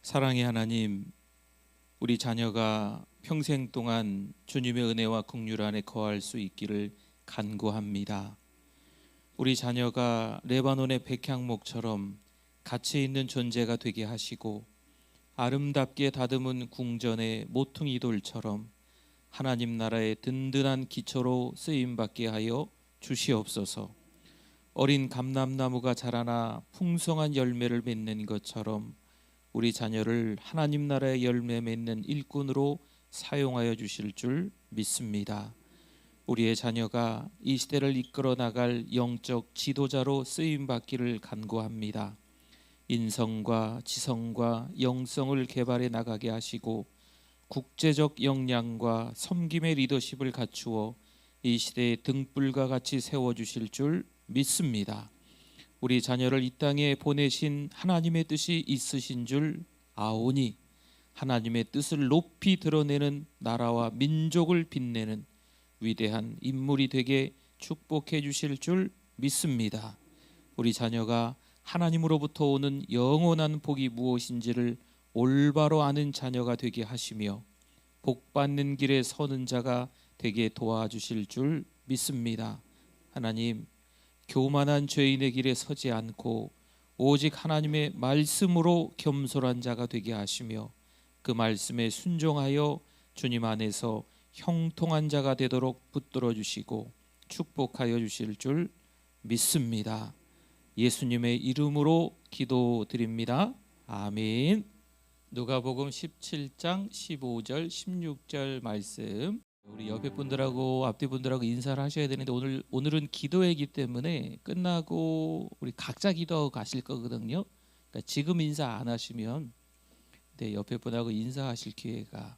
사랑의 하나님, 우리 자녀가 평생 동안 주님의 은혜와 긍휼 안에 거할 수 있기를 간구합니다. 우리 자녀가 레바논의 백향목처럼 가치 있는 존재가 되게 하시고 아름답게 다듬은 궁전의 모퉁이 돌처럼 하나님 나라의 든든한 기초로 쓰임받게 하여 주시옵소서. 어린 감람나무가 자라나 풍성한 열매를 맺는 것처럼 우리 자녀를 하나님 나라의 열매 맺는 일꾼으로 사용하여 주실 줄 믿습니다. 우리의 자녀가 이 시대를 이끌어 나갈 영적 지도자로 쓰임 받기를 간구합니다. 인성과 지성과 영성을 개발해 나가게 하시고 국제적 역량과 섬김의 리더십을 갖추어 이 시대의 등불과 같이 세워 주실 줄 믿습니다. 우리 자녀를 이 땅에 보내신 하나님의 뜻이 있으신 줄 아오니 하나님의 뜻을 높이 드러내는 나라와 민족을 빛내는 위대한 인물이 되게 축복해 주실 줄 믿습니다. 우리 자녀가 하나님으로부터 오는 영원한 복이 무엇인지를 올바로 아는 자녀가 되게 하시며 복받는 길에 서는 자가 되게 도와주실 줄 믿습니다. 하나님, 교만한 죄인의 길에 서지 않고 오직 하나님의 말씀으로 겸손한 자가 되게 하시며 그 말씀에 순종하여 주님 안에서 형통한 자가 되도록 붙들어 주시고 축복하여 주실 줄 믿습니다. 예수님의 이름으로 기도드립니다. 아멘. 누가복음 17장 15절 16절 말씀, 우리 옆에 분들하고 앞뒤 분들하고 인사를 하셔야 되는데 오늘은 기도회이기 때문에 끝나고 우리 각자 기도하고 가실 거거든요. 그러니까 지금 인사 안 하시면 옆에 분하고 인사하실 기회가,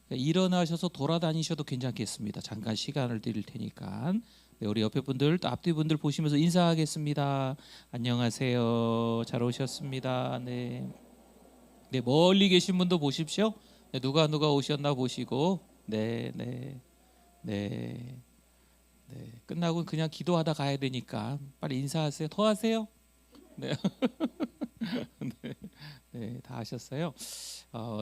그러니까 일어나셔서 돌아다니셔도 괜찮겠습니다. 잠깐 시간을 드릴 테니까. 우리 옆에 분들 또 앞뒤 분들 보시면서 인사하겠습니다. 안녕하세요. 잘 오셨습니다. 네, 멀리 계신 분도 보십시오. 누가 오셨나 보시고. 네. 끝나고 그냥 기도하다 가야 되니까 빨리 인사하세요. 더 하세요. 네. 다 하셨어요.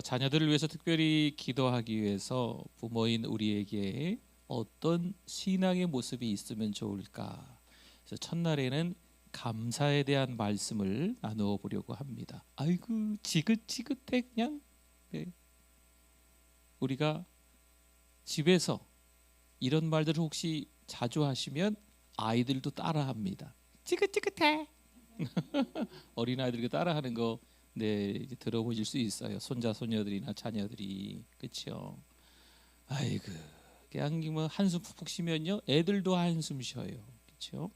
자녀들을 위해서 특별히 기도하기 위해서 부모인 우리에게 어떤 신앙의 모습이 있으면 좋을까? 그래서 첫날에는 감사에 대한 말씀을 나누어 보려고 합니다. 아이고 지긋지긋해 그냥. 네. 우리가 집에서 이런 말들을 혹시 자주 하시면 아이들도 따라합니다. 지긋지긋해. 어린아이들이 따라하는 거 이제 들어보실 수 있어요. 손자 손녀들이나 자녀들이. 그렇죠? 아이고 그냥 뭐 한숨 푹푹 쉬면요 애들도 한숨 쉬어요. 그렇죠?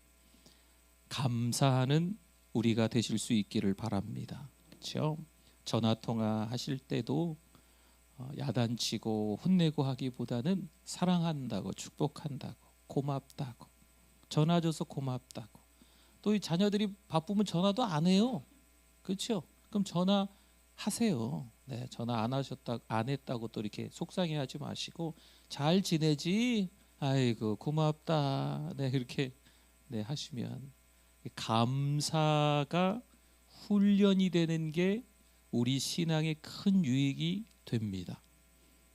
감사하는 우리가 되실 수 있기를 바랍니다. 그렇죠? 전화 통화 하실 때도 야단치고 혼내고 하기보다는 사랑한다고, 축복한다고, 고맙다고, 전화 줘서 고맙다고. 또 이 자녀들이 바쁘면 전화도 안 해요. 그렇죠? 그럼 전화하세요. 네, 전화 안 했다고 또 이렇게 속상해하지 마시고 잘 지내지? 아이고 고맙다. 네, 그렇게 하시면 감사가 훈련이 되는 게 우리 신앙의 큰 유익이 됩니다.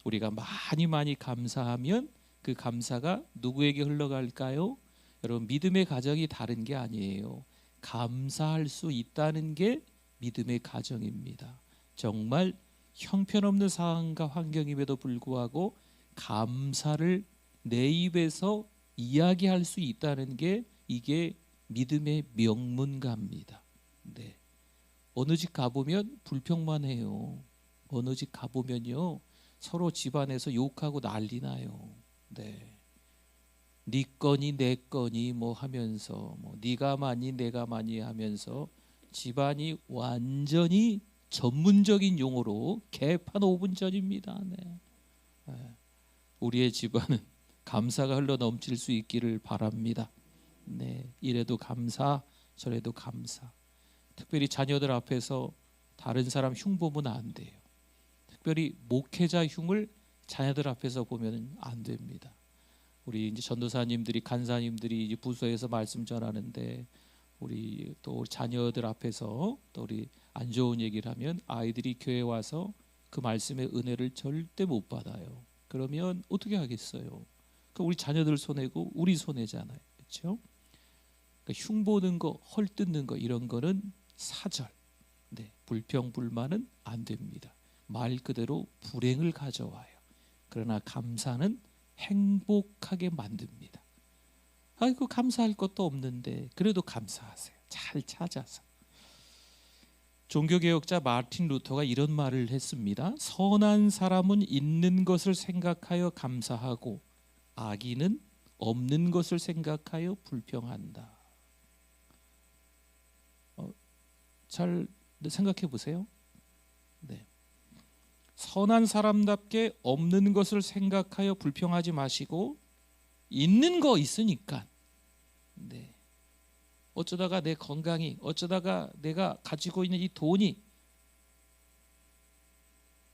우리가 많이 감사하면 그 감사가 누구에게 흘러갈까요? 여러분, 믿음의 가정이 다른 게 아니에요. 감사할 수 있다는 게 믿음의 가정입니다. 정말 형편없는 상황과 환경임에도 불구하고 감사를 내 입에서 이야기할 수 있다는 게 이게 믿음의 명문가입니다. 네. 어느 집 가보면 불평만 해요. 어느 집 가보면요 서로 집안에서 욕하고 난리 나요. 네 거니 내 거니 뭐 하면서 네가 많이 내가 많이 하면서 집안이 완전히 전문적인 용어로 개판 5분 전입니다. 네. 우리의 집안은 감사가 흘러 넘칠 수 있기를 바랍니다. 네, 이래도 감사 저래도 감사. 특별히 자녀들 앞에서 다른 사람 흉 보면 안 돼요. 특별히 목회자 흉을 자녀들 앞에서 보면 안 됩니다. 우리 이제 전도사님들이 간사님들이 이제 부서에서 말씀 전하는데 우리 또 우리 자녀들 앞에서 또 우리 안 좋은 얘기를 하면 아이들이 교회 와서 그 말씀의 은혜를 절대 못 받아요. 그러면 어떻게 하겠어요? 우리 자녀들 손해고 우리 손해잖아요. 그렇죠? 그러니까 흉보는 거, 헐뜯는 거 이런 거는 사절. 네, 불평불만은 안 됩니다. 말 그대로 불행을 가져와요. 그러나 감사는 행복하게 만듭니다. 아이고 감사할 것도 없는데 그래도 감사하세요. 잘 찾아서. 종교개혁자 마틴 루터가 이런 말을 했습니다. 선한 사람은 있는 것을 생각하여 감사하고 악인은 없는 것을 생각하여 불평한다. 잘 생각해 보세요. 네. 선한 사람답게 없는 것을 생각하여 불평하지 마시고 있는 거 있으니까 네. 어쩌다가 내 건강이, 어쩌다가 내가 가지고 있는 이 돈이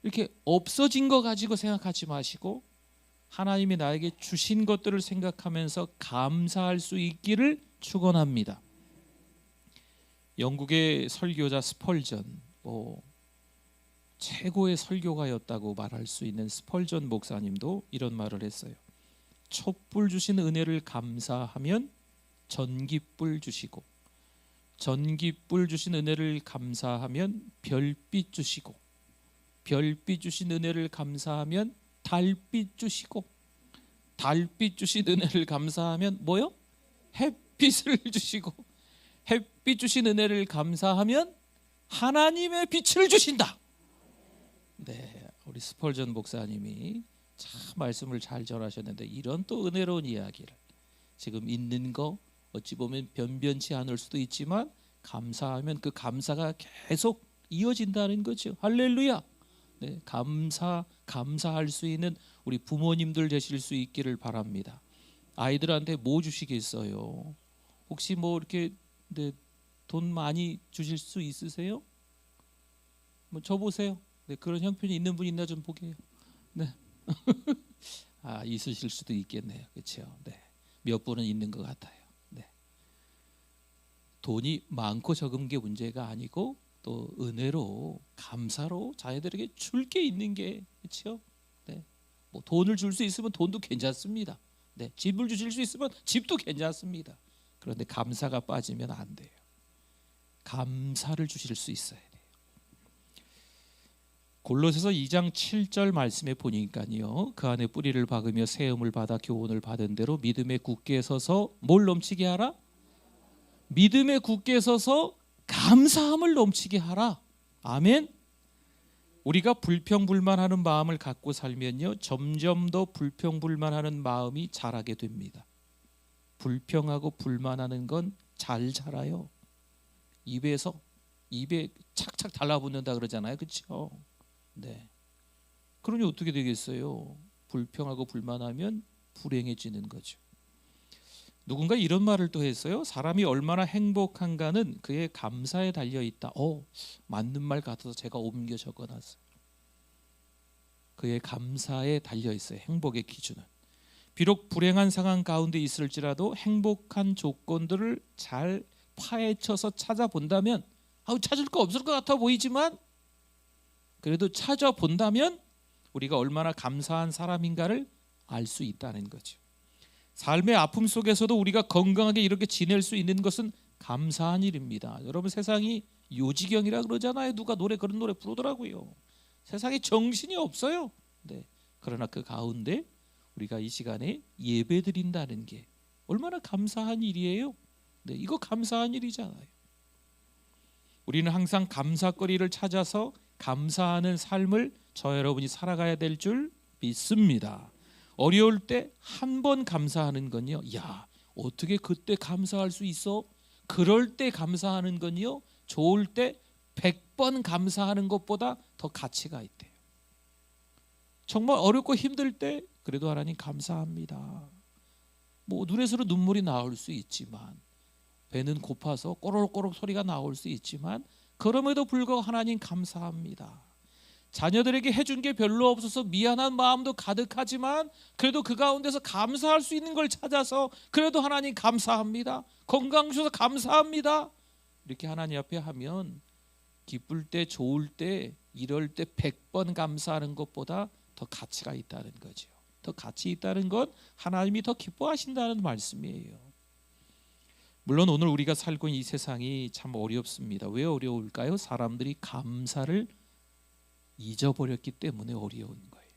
이렇게 없어진 거 가지고 생각하지 마시고 하나님이 나에게 주신 것들을 생각하면서 감사할 수 있기를 축원합니다. 영국의 설교자 스펄전, 최고의 설교가였다고 말할 수 있는 스펄전 목사님도 이런 말을 했어요. 촛불 주신 은혜를 감사하면 전깃불 주시고, 전깃불 주신 은혜를 감사하면 별빛 주시고, 별빛 주신 은혜를 감사하면 달빛 주시고, 달빛 주신 은혜를 감사하면 뭐요? 햇빛을 주시고, 햇빛 주신 은혜를 감사하면 하나님의 빛을 주신다. 네, 우리 스펄전 목사님이 참 말씀을 잘 전하셨는데 이런 또 은혜로운 이야기를 지금 있는 거 어찌 보면 변변치 않을 수도 있지만 감사하면 그 감사가 계속 이어진다는 거죠. 할렐루야. 네, 감사할 수 있는 우리 부모님들 되실 수 있기를 바랍니다. 아이들한테 뭐 주시겠어요? 혹시 뭐 이렇게 돈 많이 주실 수 있으세요? 뭐 저 보세요. 네, 그런 형편이 있는 분 있나 좀 보게요. 네. 있으실 수도 있겠네요. 그렇죠? 네. 몇 분은 있는 것 같아요. 네. 돈이 많고 적은 게 문제가 아니고 또 은혜로 감사로 자녀들에게 줄 게 있는 게 그렇죠? 네. 뭐 돈을 줄 수 있으면 돈도 괜찮습니다. 네. 집을 주실 수 있으면 집도 괜찮습니다. 그런데 감사가 빠지면 안 돼요. 감사를 주실 수 있어야 돼요. 골로새서 2장 7절 말씀에 보니까요. 그 안에 뿌리를 박으며 세움을 받아 교훈을 받은 대로 믿음에 굳게 서서 뭘 넘치게 하라? 믿음에 굳게 서서 감사함을 넘치게 하라. 아멘. 우리가 불평불만하는 마음을 갖고 살면요. 점점 더 불평불만하는 마음이 자라게 됩니다. 불평하고 불만하는 건 잘 자라요. 입에 착착 달라붙는다 그러잖아요. 그렇죠? 네. 그러니 어떻게 되겠어요? 불평하고 불만하면 불행해지는 거죠. 누군가 이런 말을 또 했어요. 사람이 얼마나 행복한가는 그의 감사에 달려 있다. 맞는 말 같아서 제가 옮겨 적어놨어요. 그의 감사에 달려 있어요. 행복의 기준은. 비록 불행한 상황 가운데 있을지라도 행복한 조건들을 잘 파헤쳐서 찾아본다면 찾을 거 없을 것 같아 보이지만 그래도 찾아본다면 우리가 얼마나 감사한 사람인가를 알 수 있다는 거죠. 삶의 아픔 속에서도 우리가 건강하게 이렇게 지낼 수 있는 것은 감사한 일입니다. 여러분 세상이 요지경이라 그러잖아요. 누가 그런 노래 부르더라고요. 세상에 정신이 없어요. 네. 그러나 그 가운데 우리가 이 시간에 예배드린다는 게 얼마나 감사한 일이에요. 네, 이거 감사한 일이잖아요. 우리는 항상 감사거리를 찾아서 감사하는 삶을 저 여러분이 살아가야 될 줄 믿습니다. 어려울 때 한 번 감사하는 건요. 야, 어떻게 그때 감사할 수 있어? 그럴 때 감사하는 건요. 좋을 때 100번 감사하는 것보다 더 가치가 있대요. 정말 어렵고 힘들 때 그래도 하나님 감사합니다. 뭐 눈에서는 눈물이 나올 수 있지만 배는 고파서 꼬르륵꼬르륵 소리가 나올 수 있지만 그럼에도 불구하고 하나님 감사합니다. 자녀들에게 해준 게 별로 없어서 미안한 마음도 가득하지만 그래도 그 가운데서 감사할 수 있는 걸 찾아서 그래도 하나님 감사합니다. 건강 주셔서 감사합니다. 이렇게 하나님 앞에 하면 기쁠 때, 좋을 때, 이럴 때 100번 감사하는 것보다 더 가치가 있다는 거죠. 더 가치 있다는 건 하나님이 더 기뻐하신다는 말씀이에요. 물론 오늘 우리가 살고 있는 이 세상이 참 어렵습니다. 왜 어려울까요? 사람들이 감사를 잊어버렸기 때문에 어려운 거예요.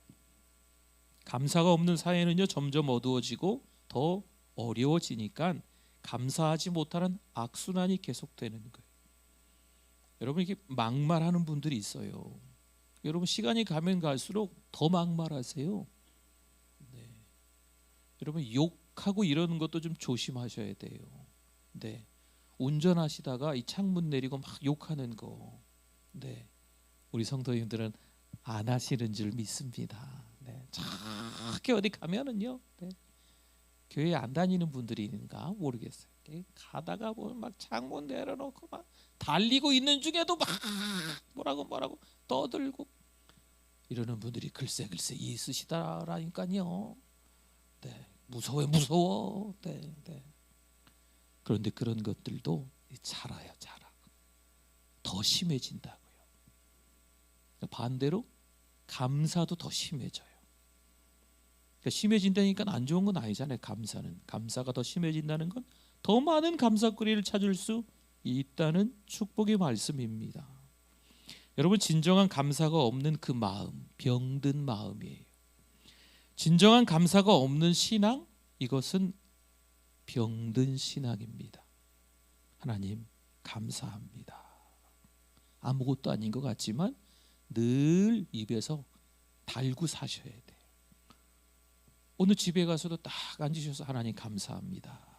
감사가 없는 사회는요, 점점 어두워지고 더 어려워지니까 감사하지 못하는 악순환이 계속되는 거예요. 여러분, 이게 막말하는 분들이 있어요. 여러분, 시간이 가면 갈수록 더 막말하세요. 네. 여러분, 욕하고 이러는 것도 좀 조심하셔야 돼요. 네. 운전하시다가 이 창문 내리고 막 욕하는 거, 네. 우리 성도님들은 안 하시는 줄 믿습니다. 네. 저기 어디 가면은요, 네. 교회 안 다니는 분들이 있는가 모르겠어요. 가다가 막 창문 내려놓고 막 달리고 있는 중에도 막 뭐라고 떠들고 이러는 분들이 글쎄 있으시다라니까요. 네, 무서워. 네. 그런데 그런 것들도 자라요. 더 심해진다고요. 반대로 감사도 더 심해져요. 그러니까 심해진다니까 안 좋은 건 아니잖아요. 감사가 더 심해진다는 건 더 많은 감사거리를 찾을 수 있다는 축복의 말씀입니다. 여러분, 진정한 감사가 없는 그 마음, 병든 마음이에요. 진정한 감사가 없는 신앙, 이것은 병든 신앙입니다. 하나님 감사합니다. 아무것도 아닌 것 같지만 늘 입에서 달고 사셔야 돼요. 오늘 집에 가서도 딱 앉으셔서 하나님 감사합니다.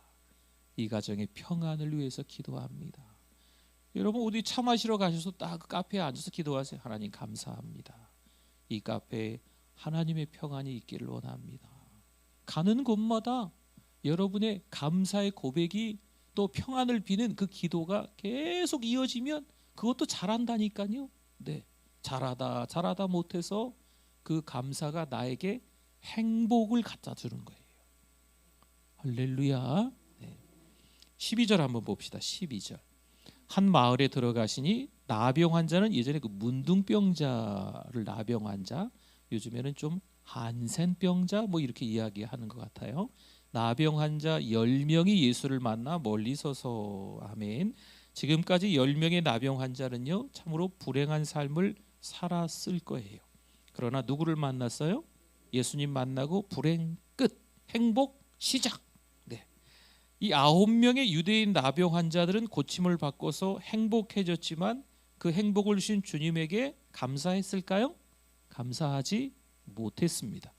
이 가정의 평안을 위해서 기도합니다. 여러분, 어디 차 마시러 가셔서 딱 그 카페에 앉아서 기도하세요. 하나님 감사합니다. 이 카페에 하나님의 평안이 있기를 원합니다. 가는 곳마다 여러분의 감사의 고백이 또 평안을 비는 그 기도가 계속 이어지면 그것도 잘한다니까요. 네, 잘하다 못해서 그 감사가 나에게 행복을 갖다 주는 거예요. 할렐루야. 네. 12절 한번 봅시다. 12절. 한 마을에 들어가시니 나병 환자는, 예전에 그 문둥병자를 나병 환자, 요즘에는 좀 한센병자 뭐 이렇게 이야기하는 것 같아요. 나병 환자 10명이 예수를 만나 멀리 서서, 아멘. 지금까지 10명의 나병 환자는요, 참으로 불행한 삶을 살았을 거예요. 그러나 누구를 만났어요? 예수님 만나고 불행 끝, 행복 시작. 네. 이 9명의 유대인 나병 환자들은 고침을 받고서 행복해졌지만 그 행복을 주신 주님에게 감사했을까요? 감사하지 못했습니다.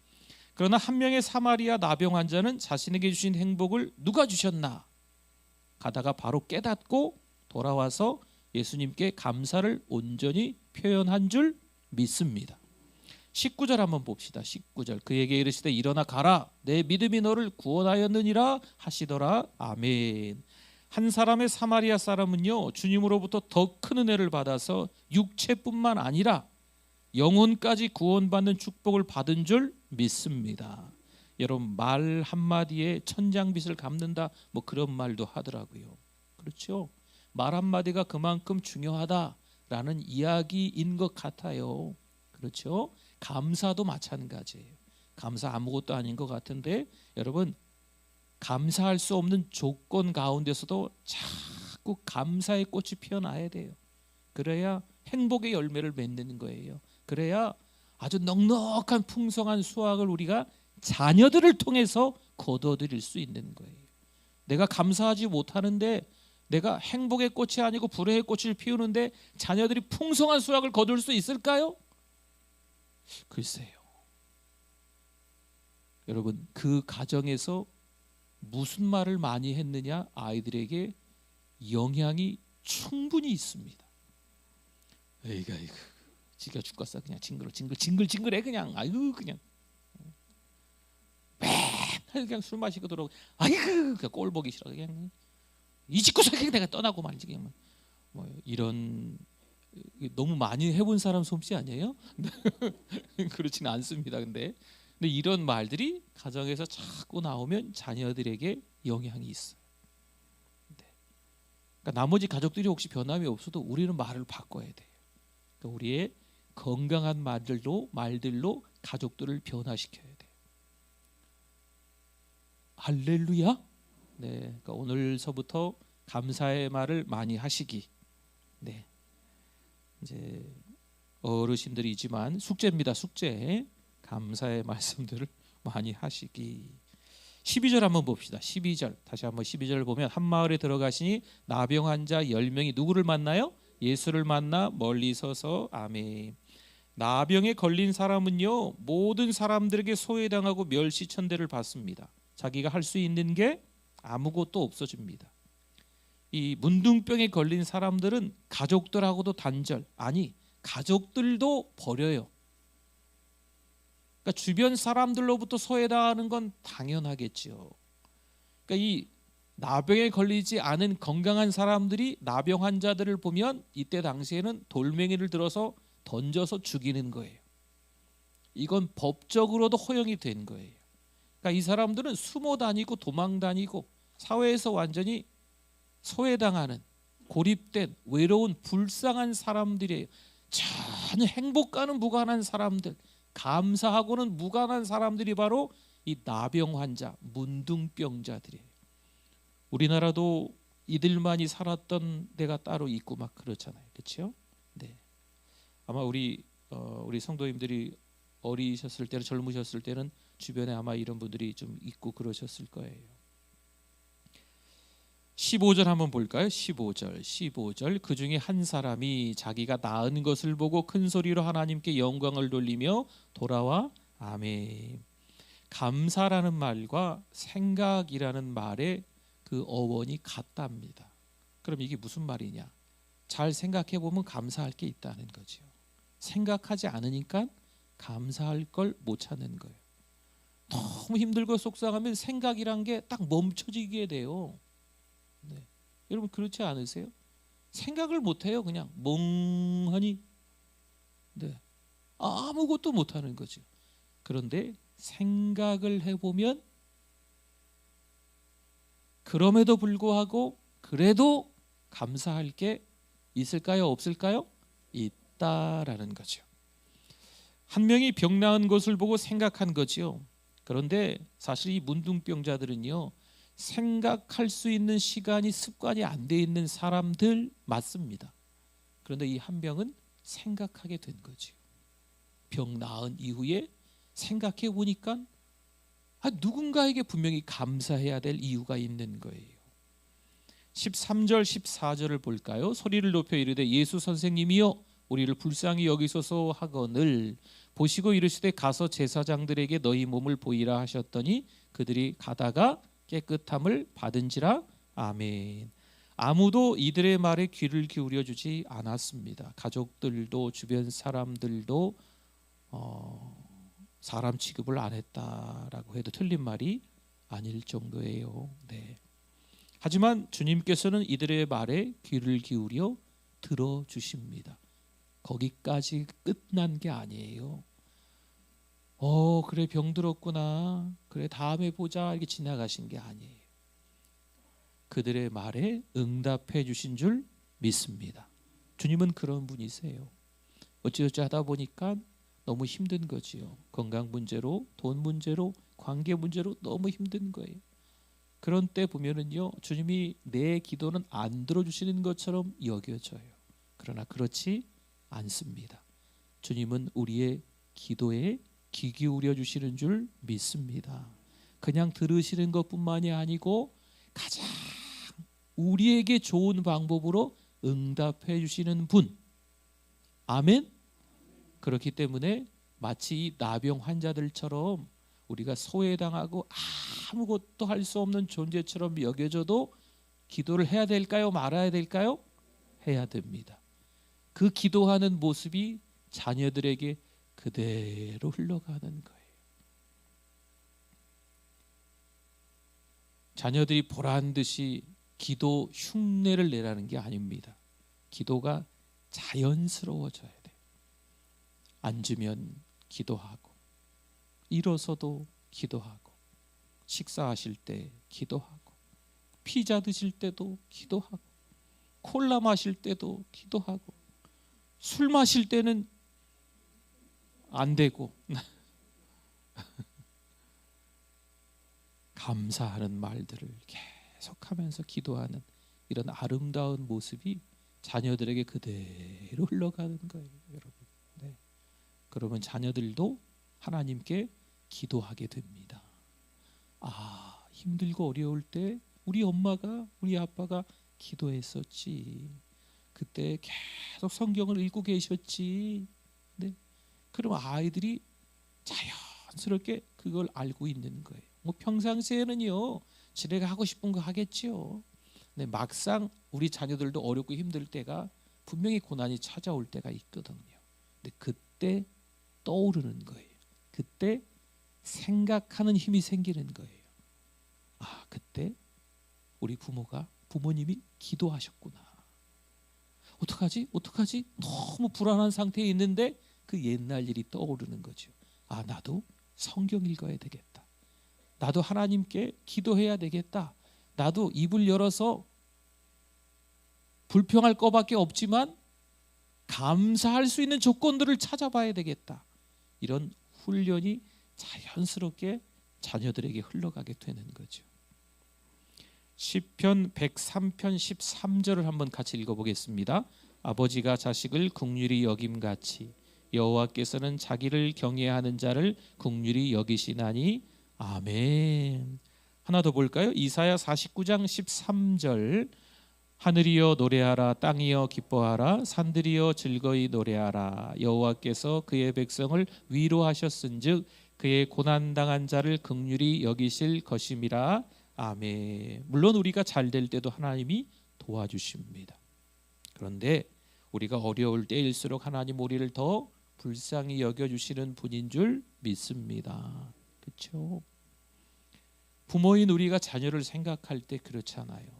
그러나 한 명의 사마리아 나병 환자는 자신에게 주신 행복을 누가 주셨나 가다가 바로 깨닫고 돌아와서 예수님께 감사를 온전히 표현한 줄 믿습니다. 19절 한번 봅시다. 19절. 그에게 이르시되 일어나 가라, 내 믿음이 너를 구원하였느니라 하시더라. 아멘. 한 사람의 사마리아 사람은요, 주님으로부터 더 큰 은혜를 받아서 육체뿐만 아니라 영혼까지 구원받는 축복을 받은 줄 믿습니다. 여러분, 말 한마디에 천장빚을 갚는다, 뭐 그런 말도 하더라고요. 그렇죠? 말 한마디가 그만큼 중요하다라는 이야기인 것 같아요. 그렇죠? 감사도 마찬가지예요. 감사 아무것도 아닌 것 같은데, 여러분, 감사할 수 없는 조건 가운데서도 자꾸 감사의 꽃이 피어나야 돼요. 그래야 행복의 열매를 맺는 거예요. 그래야 아주 넉넉한 풍성한 수확을 우리가 자녀들을 통해서 거둬들일 수 있는 거예요. 내가 감사하지 못하는데, 내가 행복의 꽃이 아니고 불행의 꽃을 피우는데 자녀들이 풍성한 수확을 거둘 수 있을까요? 글쎄요. 여러분, 그 가정에서 무슨 말을 많이 했느냐, 아이들에게 영향이 충분히 있습니다. 에이가 지가 죽겠어, 그냥 징글징글해, 그냥 아이고 그냥 맨날 그냥 술 마시고 들어오고, 아이고 그냥 꼴 보기 싫어, 그냥 이 집구석 내가 떠나고 말이지, 그냥 뭐 이런, 너무 많이 해본 사람 솜씨 아니에요? 그렇지는 않습니다. 근데 이런 말들이 가정에서 자꾸 나오면 자녀들에게 영향이 있어요. 네. 그러니까 나머지 가족들이 혹시 변함이 없어도 우리는 말을 바꿔야 돼요. 그러니까 우리의 건강한 말들로 가족들을 변화시켜야 돼요. 할렐루야. 네, 그러니까 오늘서부터 감사의 말을 많이 하시기. 네, 이제 어르신들이지만 숙제입니다. 숙제. 감사의 말씀들을 많이 하시기. 12절 한번 봅시다. 12절 다시 한번 12절 보면 한 마을에 들어가시니 나병 환자 10명이 누구를 만나요? 예수를 만나 멀리 서서 아멘. 나병에 걸린 사람은요 모든 사람들에게 소외당하고 멸시천대를 받습니다. 자기가 할 수 있는 게 아무것도 없어집니다. 이 문둥병에 걸린 사람들은 가족들하고도 단절, 아니 가족들도 버려요. 그러니까 주변 사람들로부터 소외당하는 건 당연하겠죠. 그러니까 이 나병에 걸리지 않은 건강한 사람들이 나병 환자들을 보면 이때 당시에는 돌멩이를 들어서 던져서 죽이는 거예요. 이건 법적으로도 허용이 된 거예요. 그러니까 이 사람들은 숨어 다니고 도망 다니고 사회에서 완전히 소외당하는, 고립된, 외로운, 불쌍한 사람들이에요. 전혀 행복과는 무관한 사람들, 감사하고는 무관한 사람들이 바로 이 나병 환자, 문둥병자들이에요. 우리나라도 이들만이 살았던 데가 따로 있고 막 그렇잖아요, 그렇죠? 네. 아마 우리 성도님들이 어리셨을 때는, 젊으셨을 때는 주변에 아마 이런 분들이 좀 있고 그러셨을 거예요. 15절 한번 볼까요? 15절 그 중에 한 사람이 자기가 나은 것을 보고 큰 소리로 하나님께 영광을 돌리며 돌아와 아멘. 감사라는 말과 생각이라는 말의 그 어원이 같답니다. 그럼 이게 무슨 말이냐? 잘 생각해 보면 감사할 게 있다는 거죠. 생각하지 않으니까 감사할 걸 못 찾는 거예요. 너무 힘들고 속상하면 생각이란 게 딱 멈춰지게 돼요. 네. 여러분 그렇지 않으세요? 생각을 못해요. 그냥 멍하니. 네. 아무것도 못하는 거죠. 그런데 생각을 해보면 그럼에도 불구하고 그래도 감사할 게 있을까요? 없을까요? 있다라는 거죠. 한 명이 병 나은 것을 보고 생각한 거지요. 그런데 사실 이 문둥병자들은요 생각할 수 있는 시간이 습관이 안 돼 있는 사람들 맞습니다. 그런데 이 한 병은 생각하게 된 거죠. 병 나은 이후에 생각해 보니까 누군가에게 분명히 감사해야 될 이유가 있는 거예요. 13절 14절을 볼까요? 소리를 높여 이르되 예수 선생님이여 우리를 불쌍히 여기소서 하거늘 보시고 이르시되 가서 제사장들에게 너희 몸을 보이라 하셨더니 그들이 가다가 깨끗함을 받은지라 아멘. 아무도 이들의 말에 귀를 기울여 주지 않았습니다. 가족들도 주변 사람들도 사람 취급을 안 했다라고 해도 틀린 말이 아닐 정도예요. 네. 하지만 주님께서는 이들의 말에 귀를 기울여 들어주십니다. 거기까지 끝난 게 아니에요. 그래 병들었구나. 그래 다음에 보자 이렇게 지나가신 게 아니에요. 그들의 말에 응답해 주신 줄 믿습니다. 주님은 그런 분이세요. 어찌어찌 하다 보니까 너무 힘든 거지요. 건강 문제로, 돈 문제로, 관계 문제로 너무 힘든 거예요. 그런 때 보면은요, 주님이 내 기도는 안 들어주시는 것처럼 여겨져요. 그러나 그렇지 않습니다. 주님은 우리의 기도에 귀 기울여 주시는 줄 믿습니다. 그냥 들으시는 것뿐만이 아니고 가장 우리에게 좋은 방법으로 응답해 주시는 분. 아멘. 그렇기 때문에 마치 이 나병 환자들처럼 우리가 소외당하고 아무것도 할 수 없는 존재처럼 여겨져도 기도를 해야 될까요? 말아야 될까요? 해야 됩니다. 그 기도하는 모습이 자녀들에게 그대로 흘러가는 거예요. 자녀들이 보란 듯이 기도 흉내를 내라는 게 아닙니다. 기도가 자연스러워져야 돼요. 앉으면 기도하고, 일어서도 기도하고, 식사하실 때 기도하고, 피자 드실 때도 기도하고, 콜라 마실 때도 기도하고 술 마실 때는 안 되고 감사하는 말들을 계속하면서 기도하는 이런 아름다운 모습이 자녀들에게 그대로 흘러가는 거예요, 여러분. 네. 그러면 자녀들도 하나님께 기도하게 됩니다. 아, 힘들고 어려울 때 우리 엄마가, 우리 아빠가 기도했었지. 그때 계속 성경을 읽고 계셨지. 네. 그럼 아이들이 자연스럽게 그걸 알고 있는 거예요. 뭐 평상시에는요, 지네가 하고 싶은 거 하겠지요. 네, 막상 우리 자녀들도 어렵고 힘들 때가 분명히 고난이 찾아올 때가 있거든요. 근데 그때 떠오르는 거예요. 그때 생각하는 힘이 생기는 거예요. 아, 그때 우리 부모님이 기도하셨구나. 어떡하지? 어떡하지? 너무 불안한 상태에 있는데 그 옛날 일이 떠오르는 거죠. 아, 나도 성경 읽어야 되겠다. 나도 하나님께 기도해야 되겠다. 나도 입을 열어서 불평할 거밖에 없지만 감사할 수 있는 조건들을 찾아봐야 되겠다. 이런 훈련이 자연스럽게 자녀들에게 흘러가게 되는 거죠. 시편 103편 13절을 한번 같이 읽어보겠습니다. 아버지가 자식을 긍휼히 여김같이 여호와께서는 자기를 경외하는 자를 긍휼히 여기시나니. 아멘. 하나 더 볼까요? 이사야 49장 13절. 하늘이여 노래하라, 땅이여 기뻐하라, 산들이여 즐거이 노래하라. 여호와께서 그의 백성을 위로하셨은즉 그의 고난당한 자를 긍휼히 여기실 것임이라. 아멘. 물론 우리가 잘 될 때도 하나님이 도와주십니다. 그런데 우리가 어려울 때일수록 하나님 우리를 더 불쌍히 여겨주시는 분인 줄 믿습니다. 그렇죠? 부모인 우리가 자녀를 생각할 때 그렇잖아요.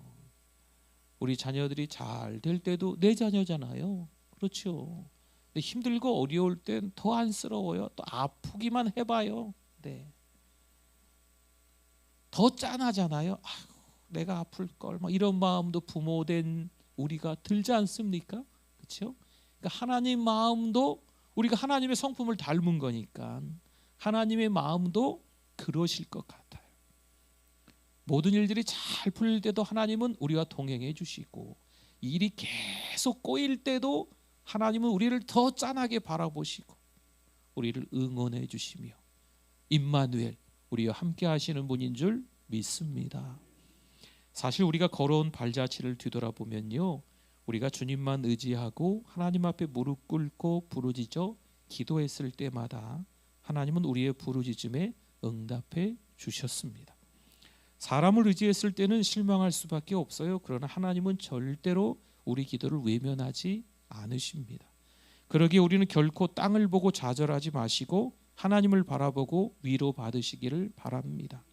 우리 자녀들이 잘 될 때도 내 자녀잖아요. 그렇죠? 근데 힘들고 어려울 땐 더 안쓰러워요. 또 아프기만 해봐요. 네. 더 짠하잖아요. 아이고, 내가 아플 걸, 막 이런 마음도 부모된 우리가 들지 않습니까? 그렇죠? 그러니까 하나님 마음도 우리가 하나님의 성품을 닮은 거니까 하나님의 마음도 그러실 것 같아요. 모든 일들이 잘 풀릴 때도 하나님은 우리와 동행해 주시고, 일이 계속 꼬일 때도 하나님은 우리를 더 짠하게 바라보시고 우리를 응원해 주시며 임마누엘, 우리와 함께 하시는 분인 줄 믿습니다. 사실 우리가 걸어온 발자취를 뒤돌아보면요, 우리가 주님만 의지하고 하나님 앞에 무릎 꿇고 부르짖어 기도했을 때마다 하나님은 우리의 부르짖음에 응답해 주셨습니다. 사람을 의지했을 때는 실망할 수밖에 없어요. 그러나 하나님은 절대로 우리 기도를 외면하지 않으십니다. 그러기에 우리는 결코 땅을 보고 좌절하지 마시고 하나님을 바라보고 위로받으시기를 바랍니다.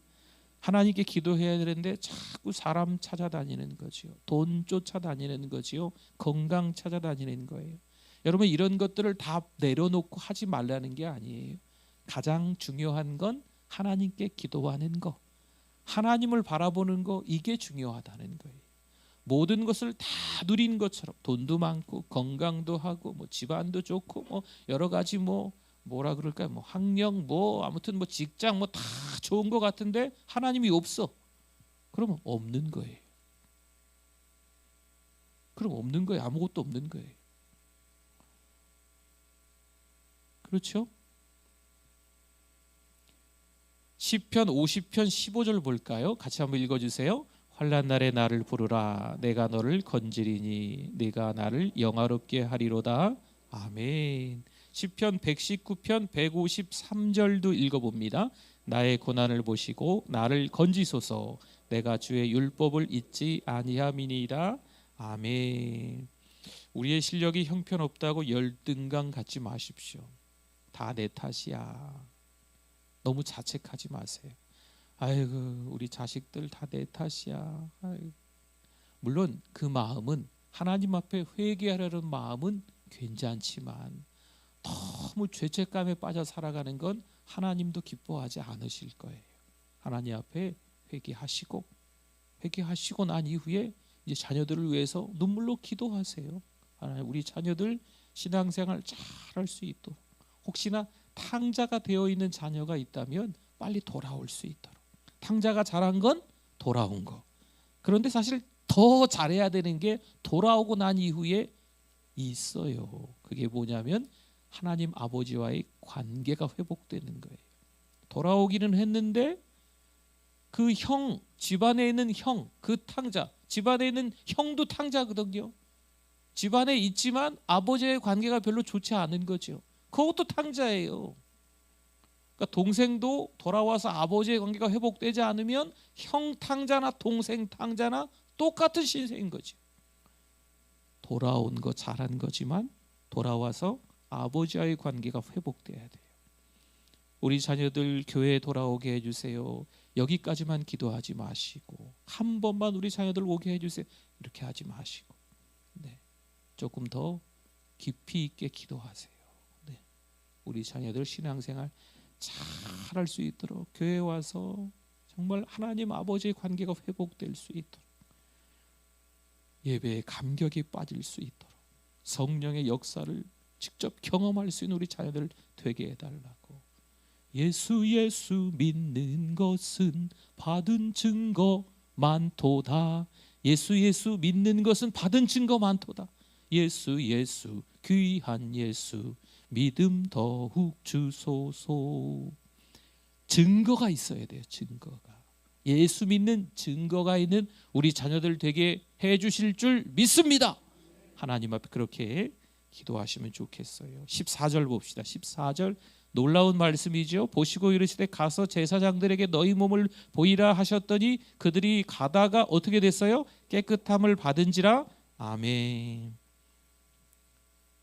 하나님께 기도해야 되는데 자꾸 사람 찾아다니는 거지요. 돈 쫓아다니는 거지요. 건강 찾아다니는 거예요. 여러분, 이런 것들을 다 내려놓고 하지 말라는 게 아니에요. 가장 중요한 건 하나님께 기도하는 거, 하나님을 바라보는 거, 이게 중요하다는 거예요. 모든 것을 다 누린 것처럼 돈도 많고 건강도 하고 뭐 집안도 좋고 뭐 여러 가지 뭐라 그럴까요? 뭐 학력 아무튼 직장 다 좋은 것 같은데 하나님이 없어. 그러면 없는 거예요. 그럼 없는 거예요. 아무것도 없는 거예요. 그렇죠? 시편 50편 15절 볼까요? 같이 한번 읽어주세요. 환난 날에 나를 부르라, 내가 너를 건지리니 네가 나를 영화롭게 하리로다. 아멘. 시편 119편 153절도 읽어봅니다. 나의 고난을 보시고 나를 건지소서, 내가 주의 율법을 잊지 아니함이니이다. 아멘. 우리의 실력이 형편없다고 열등감 갖지 마십시오. 다 내 탓이야. 너무 자책하지 마세요. 아이고, 우리 자식들 다 내 탓이야. 아이고. 물론 그 마음은, 하나님 앞에 회개하려는 마음은 괜찮지만 너무 죄책감에 빠져 살아가는 건 하나님도 기뻐하지 않으실 거예요. 하나님 앞에 회개하시고 난 이후에 이제 자녀들을 위해서 눈물로 기도하세요. 하나님, 우리 자녀들 신앙생활 잘할 수 있도록, 혹시나 탕자가 되어 있는 자녀가 있다면 빨리 돌아올 수 있도록. 탕자가 잘한 건 돌아온 거. 그런데 사실 더 잘해야 되는 게 돌아오고 난 이후에 있어요. 그게 뭐냐면 하나님 아버지와의 관계가 회복되는 거예요. 돌아오기는 했는데 그 형, 집안에 있는 형, 그 탕자, 집안에 있는 형도 탕자거든요. 집안에 있지만 아버지의 관계가 별로 좋지 않은 거죠. 그것도 탕자예요. 그러니까 동생도 돌아와서 아버지의 관계가 회복되지 않으면 형 탕자나 동생 탕자나 똑같은 신세인 거죠. 돌아온 거 잘한 거지만 돌아와서 아버지와의 관계가 회복돼야 돼요. 우리 자녀들 교회에 돌아오게 해주세요. 여기까지만 기도하지 마시고 한 번만 우리 자녀들 오게 해주세요. 이렇게 하지 마시고, 네, 조금 더 깊이 있게 기도하세요. 네, 우리 자녀들 신앙생활 잘할 수 있도록 교회에 와서 정말 하나님 아버지의 관계가 회복될 수 있도록, 예배에 감격이 빠질 수 있도록, 성령의 역사를 직접 경험할 수 있는 우리 자녀들 되게 해달라고. 예수 예수 믿는 것은 받은 증거 많도다. 예수 예수 믿는 것은 받은 증거 많도다. 예수 예수 귀한 예수 믿음 더욱 주소서. 증거가 있어야 돼요. 증거가. 예수 믿는 증거가 있는 우리 자녀들 되게 해주실 줄 믿습니다. 하나님 앞에 그렇게 기도하시면 좋겠어요. 14절 봅시다. 14절 놀라운 말씀이죠. 보시고 이르시되 가서 제사장들에게 너희 몸을 보이라 하셨더니 그들이 가다가 어떻게 됐어요? 깨끗함을 받은지라. 아멘.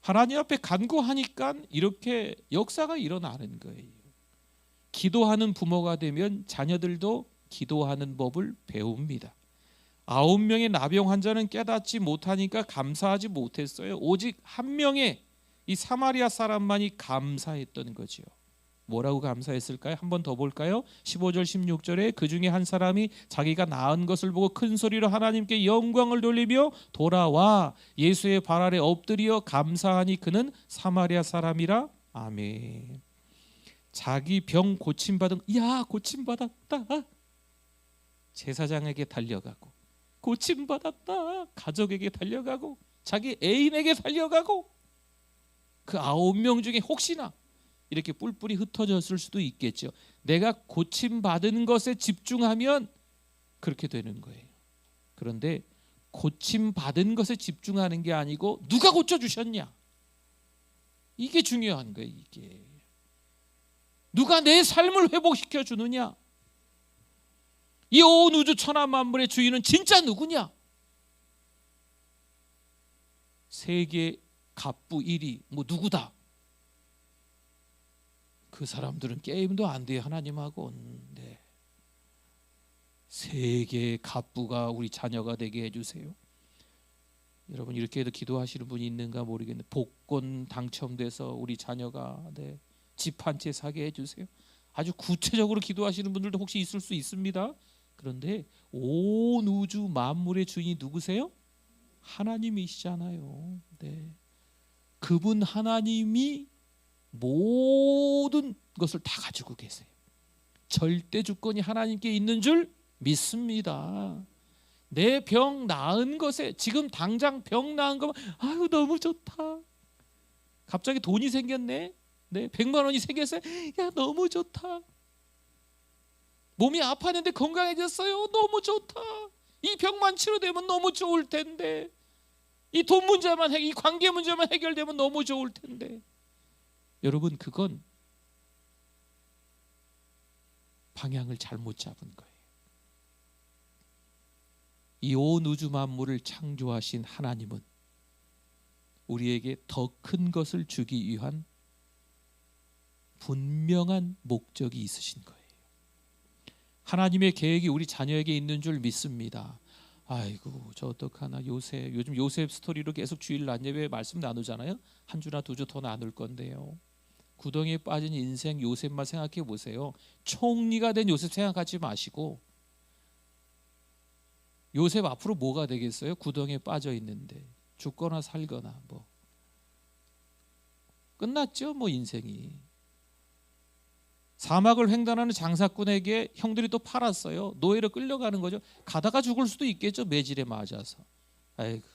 하나님 앞에 간구하니까 이렇게 역사가 일어나는 거예요. 기도하는 부모가 되면 자녀들도 기도하는 법을 배웁니다. 9명의 나병 환자는 깨닫지 못하니까 감사하지 못했어요. 오직 한 명의 이 사마리아 사람만이 감사했던 거죠. 뭐라고 감사했을까요? 한 번 더 볼까요? 15절 16절에 그 중에 한 사람이 자기가 나은 것을 보고 큰 소리로 하나님께 영광을 돌리며 돌아와 예수의 발 아래 엎드려 감사하니 그는 사마리아 사람이라. 아멘. 자기 병 고침받은, 야 고침받았다, 제사장에게 달려가고, 고침받았다 가족에게 달려가고, 자기 애인에게 달려가고, 그 9명 중에 혹시나 이렇게 뿔뿔이 흩어졌을 수도 있겠죠. 내가 고침받은 것에 집중하면 그렇게 되는 거예요. 그런데 고침받은 것에 집중하는 게 아니고 누가 고쳐주셨냐, 이게 중요한 거예요. 이게 누가 내 삶을 회복시켜 주느냐, 이 온 우주 천하 만물의 주인은 진짜 누구냐. 세계 갑부 1위 뭐 누구다, 그 사람들은 게임도 안 돼요. 하나님하고. 네. 세계 갑부가 우리 자녀가 되게 해주세요. 여러분 이렇게 해도 기도하시는 분이 있는가 모르겠는데 복권 당첨돼서 우리 자녀가, 네, 집 한 채 사게 해주세요. 아주 구체적으로 기도하시는 분들도 혹시 있을 수 있습니다. 그런데 온 우주 만물의 주인이 누구세요? 하나님이시잖아요. 네. 그분 하나님이 모든 것을 다 가지고 계세요. 절대 주권이 하나님께 있는 줄 믿습니다. 내 병 나은 것에, 지금 당장 병 나은 거면 아유 너무 좋다. 갑자기 돈이 생겼네. 네, 100만 원이 생겼어요. 야 너무 좋다. 몸이 아팠는데 건강해졌어요. 너무 좋다. 이 병만 치료되면 너무 좋을 텐데. 이 돈 문제만 이 관계 문제만 해결되면 너무 좋을 텐데. 여러분 그건 방향을 잘못 잡은 거예요. 이 온 우주 만물을 창조하신 하나님은 우리에게 더 큰 것을 주기 위한 분명한 목적이 있으신 거예요. 하나님의 계획이 우리 자녀에게 있는 줄 믿습니다. 아이고 저 어떡하나, 요즘 요셉 스토리로 계속 주일 낮 예배 말씀 나누잖아요. 한 주나 두 주 더 나눌 건데요. 구덩이에 빠진 인생 요셉만 생각해 보세요. 총리가 된 요셉 생각하지 마시고 요셉 앞으로 뭐가 되겠어요? 구덩이에 빠져 있는데 죽거나 살거나 뭐 끝났죠. 뭐 인생이. 사막을 횡단하는 장사꾼에게 형들이 또 팔았어요. 노예로 끌려가는 거죠. 가다가 죽을 수도 있겠죠. 매질에 맞아서. 아이고,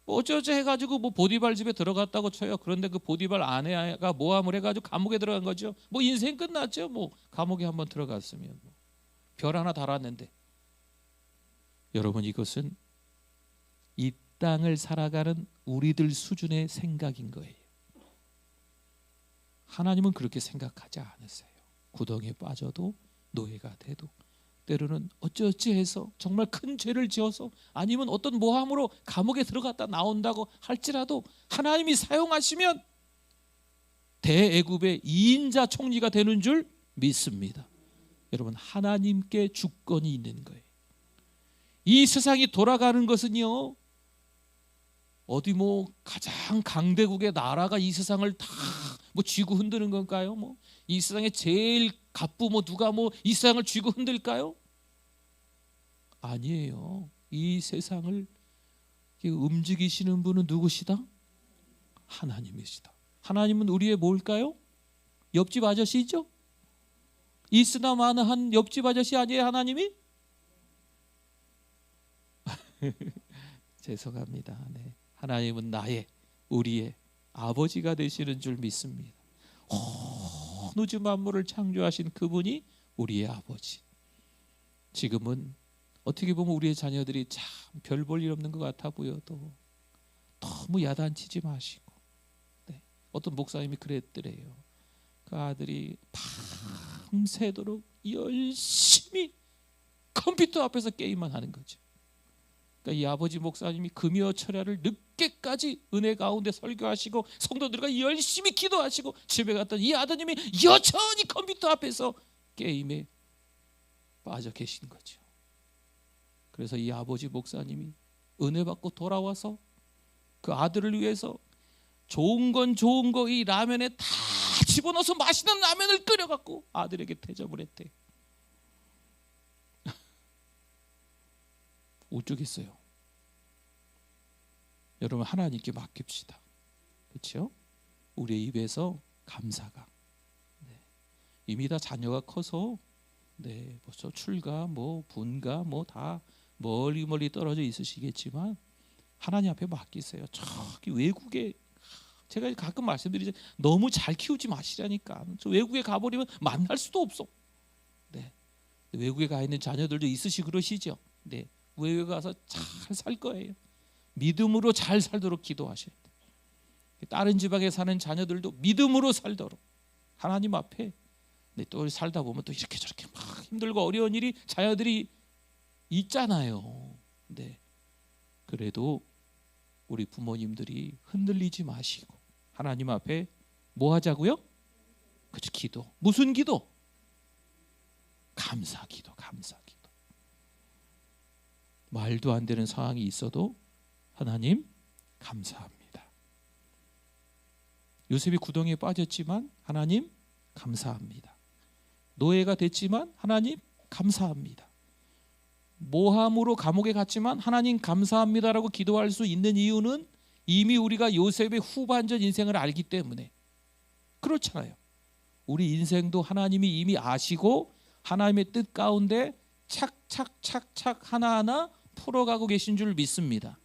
뭐 어쩌지 해가지고 뭐 보디발 집에 들어갔다고 쳐요. 그런데 그 보디발 아내가 모함을 해가지고 감옥에 들어간 거죠. 뭐 인생 끝났죠. 뭐 감옥에 한번 들어갔으면 뭐. 별 하나 달았는데. 여러분, 이것은 이 땅을 살아가는 우리들 수준의 생각인 거예요. 하나님은 그렇게 생각하지 않으세요. 구덩이에 빠져도 노예가 돼도 때로는 어찌어찌 해서 정말 큰 죄를 지어서 아니면 어떤 모함으로 감옥에 들어갔다 나온다고 할지라도 하나님이 사용하시면 대애굽의 2인자 총리가 되는 줄 믿습니다. 여러분, 하나님께 주권이 있는 거예요. 이 세상이 돌아가는 것은요, 어디 뭐 가장 강대국의 나라가 이 세상을 다 뭐 쥐고 흔드는 건가요? 뭐 이 세상에 제일 갑부 뭐 누가 뭐 이 세상을 쥐고 흔들까요? 아니에요. 이 세상을 움직이시는 분은 누구시다? 하나님이시다. 하나님은 우리의 뭘까요? 옆집 아저씨죠? 있으나 마나한 옆집 아저씨 아니에요, 하나님이? 죄송합니다. 네. 하나님은 우리의 아버지가 되시는 줄 믿습니다. 온 우주 만물을 창조하신 그분이 우리의 아버지. 지금은 어떻게 보면 우리의 자녀들이 참 별 볼 일 없는 것 같아 보여도 너무 야단치지 마시고, 네. 어떤 목사님이 그랬더래요. 그 아들이 밤새도록 열심히 컴퓨터 앞에서 게임만 하는 거죠. 그러니까 이 아버지 목사님이 금요 철야를 늦게까지 은혜 가운데 설교하시고 성도들과 열심히 기도하시고 집에 갔더니 이 아드님이 여전히 컴퓨터 앞에서 게임에 빠져 계신 거죠. 그래서 이 아버지 목사님이 은혜 받고 돌아와서 그 아들을 위해서 좋은 건 좋은 거 이 라면에 다 집어넣어서 맛있는 라면을 끓여갖고 아들에게 대접을 했대. 어쩌겠어요. 여러분, 하나님께 맡깁시다. 그렇죠? 우리의 입에서 감사가. 네. 이미 다 자녀가 커서 네, 벌써 출가, 뭐 분가, 뭐 다 멀리 떨어져 있으시겠지만 하나님 앞에 맡기세요. 저기 외국에 제가 가끔 말씀드리죠. 너무 잘 키우지 마시라니까. 저 외국에 가버리면 만날 수도 없어. 네. 외국에 가 있는 자녀들도 있으시고 그러시죠. 네. 외국에 가서 잘 살 거예요. 믿음으로 잘 살도록 기도하셔야 돼요. 다른 지방에 사는 자녀들도 믿음으로 살도록 하나님 앞에 또 살다 보면 또 이렇게 저렇게 막 힘들고 어려운 일이 자녀들이 있잖아요. 네. 그래도 우리 부모님들이 흔들리지 마시고 하나님 앞에 뭐 하자고요? 그렇죠. 기도. 무슨 기도? 감사 기도. 감사 기도. 말도 안 되는 상황이 있어도 하나님 감사합니다. 요셉이 구덩이에 빠졌지만 하나님 감사합니다. 노예가 됐지만 하나님 감사합니다. 모함으로 감옥에 갔지만 하나님 감사합니다라고 기도할 수 있는 이유는 이미 우리가 요셉의 후반전 인생을 알기 때문에 그렇잖아요. 우리 인생도 하나님이 이미 아시고 하나님의 뜻 가운데 착착착착 하나하나 풀어가고 계신 줄 믿습니다.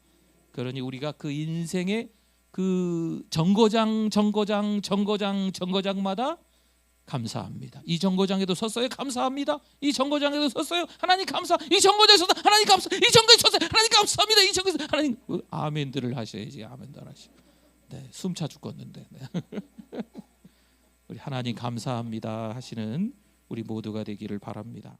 그러니 우리가 그 인생의 그 정거장마다 감사합니다. 이 정거장에도 섰어요. 감사합니다. 이 정거장에도 섰어요. 하나님 감사. 이 정거장에 섰어요. 하나님 감사. 이 정거장에 섰어요. 하나님 감사합니다. 이 정거장에 하나님 아멘들을 하셔야지. 아멘들 하시고. 네, 숨 차 죽겠는데. 네. 우리 하나님 감사합니다 하시는 우리 모두가 되기를 바랍니다.